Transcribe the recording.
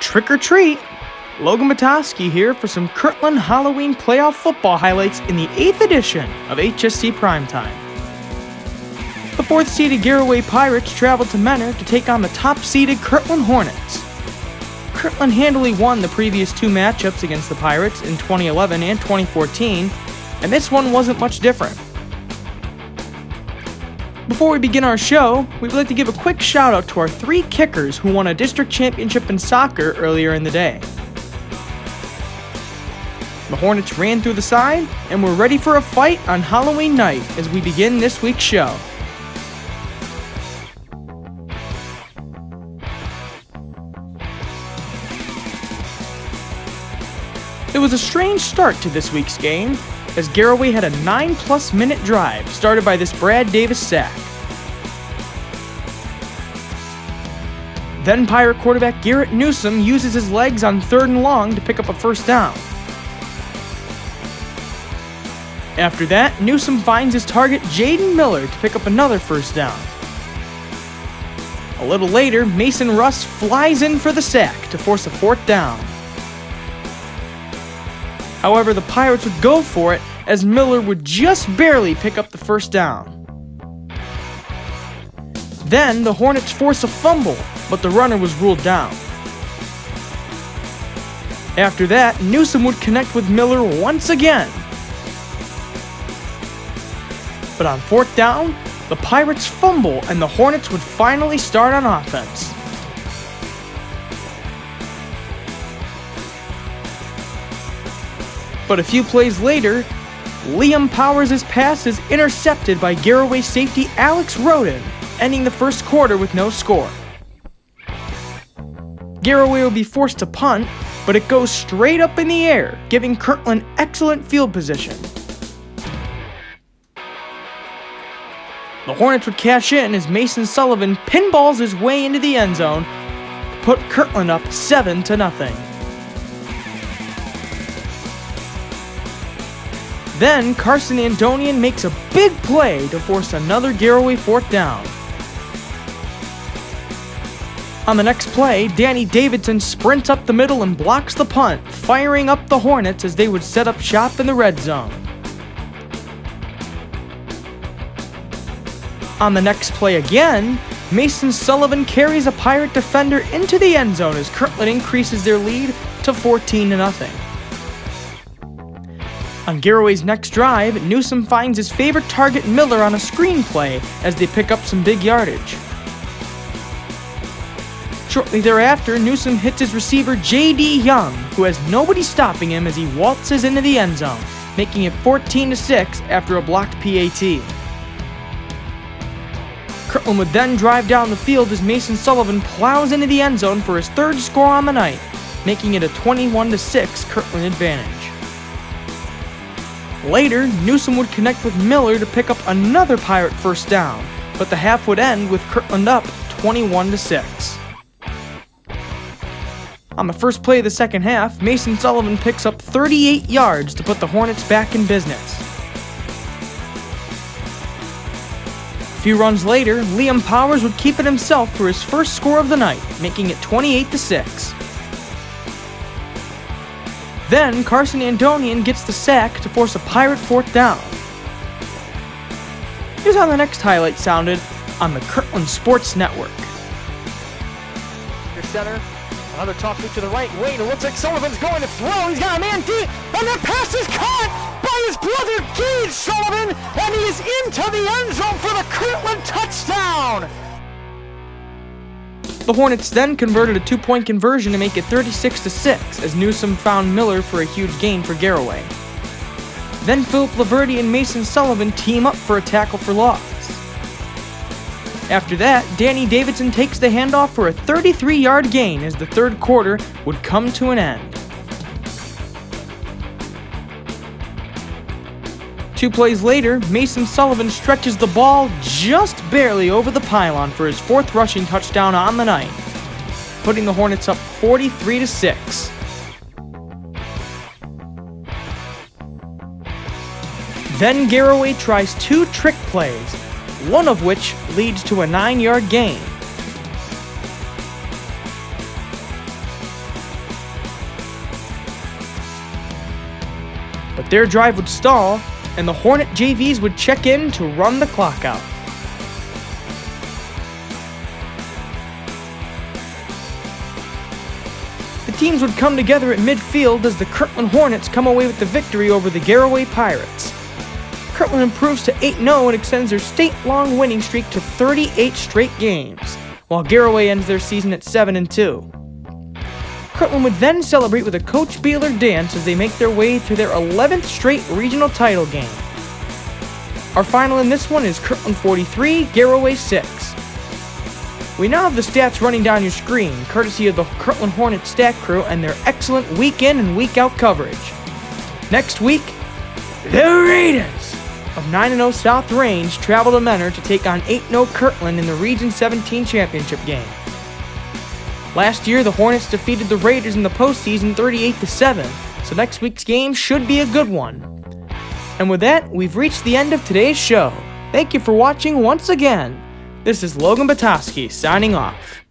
Trick or treat! Logan Matoski here for some Kirtland Halloween playoff football highlights in the 8th edition of HSC Primetime. The 4th-seeded Garaway Pirates traveled to Menor to take on the top-seeded Kirtland Hornets. Kirtland handily won the previous two matchups against the Pirates in 2011 and 2014, and this one wasn't much different. Before we begin our show, we'd like to give a quick shout out to our 3 kickers who won a district championship in soccer earlier in the day. The Hornets ran through the side, and we're ready for a fight on Halloween night as we begin this week's show. It was a strange start to this week's game, as Garaway had a 9+ minute drive started by this Brad Davis sack. Then Pirate quarterback Garrett Newsom uses his legs on 3rd and long to pick up a first down. After that, Newsom finds his target Jaden Miller to pick up another first down. A little later, Mason Russ flies in for the sack to force a 4th down. However, the Pirates would go for it as Miller would just barely pick up the first down. Then, the Hornets force a fumble, but the runner was ruled down. After that, Newsom would connect with Miller once again. But on 4th down, the Pirates fumble and the Hornets would finally start on offense. But a few plays later, Liam Powers' pass is intercepted by Garaway safety Alex Roden, ending the first quarter with no score. Garaway will be forced to punt, but it goes straight up in the air, giving Kirtland excellent field position. The Hornets would cash in as Mason Sullivan pinballs his way into the end zone to put Kirtland up 7-0. Then Carson Andonian makes a big play to force another Garaway 4th down. On the next play, Danny Davidson sprints up the middle and blocks the punt, firing up the Hornets as they would set up shop in the red zone. On the next play again, Mason Sullivan carries a Pirate defender into the end zone as Kirtland increases their lead to 14-0. On Garaway's next drive, Newsom finds his favorite target Miller on a screen play as they pick up some big yardage. Shortly thereafter, Newsom hits his receiver J.D. Young, who has nobody stopping him as he waltzes into the end zone, making it 14-6 after a blocked PAT. Kirtland would then drive down the field as Mason Sullivan plows into the end zone for his 3rd score on the night, making it a 21-6 Kirtland advantage. Later, Newsom would connect with Miller to pick up another Pirate first down, but the half would end with Kirtland up 21-6. On the first play of the second half, Mason Sullivan picks up 38 yards to put the Hornets back in business. A few runs later, Liam Powers would keep it himself for his first score of the night, making it 28-6. Then, Carson Andonian gets the sack to force a Pirate 4th down. Here's how the next highlight sounded on the Kirtland Sports Network. Your center, another toss loop to the right. Wait, it looks like Sullivan's going to throw. He's got a man deep, and that pass is caught by his brother Gage Sullivan, and he is into the end zone for the Kirtland touchdown. The Hornets then converted a 2-point conversion to make it 36-6 as Newsom found Miller for a huge gain for Garaway. Then Philip Laverty and Mason Sullivan team up for a tackle for loss. After that, Danny Davidson takes the handoff for a 33-yard gain as the 3rd quarter would come to an end. 2 plays later, Mason Sullivan stretches the ball just barely over the pylon for his 4th rushing touchdown on the night, putting the Hornets up 43-6. Then Garaway tries 2 trick plays, one of which leads to a 9-yard gain. but their drive would stall, and the Hornet JVs would check in to run the clock out. The teams would come together at midfield as the Kirtland Hornets come away with the victory over the Garaway Pirates. Kirtland improves to 8-0 and extends their state-long winning streak to 38 straight games, while Garaway ends their season at 7-2. Kirtland would then celebrate with a Coach Bellaire dance as they make their way to their 11th straight regional title game. Our final in this one is Kirtland 43, Garaway 6. We now have the stats running down your screen, courtesy of the Kirtland Hornet Stat Crew and their excellent week-in and week-out coverage. Next week, the Raiders of 9-0 South Range travel to Menor to take on 8-0 Kirtland in the Region 17 championship game. Last year, the Hornets defeated the Raiders in the postseason 38-7, so next week's game should be a good one. And with that, we've reached the end of today's show. Thank you for watching once again. This is Logan Batoski signing off.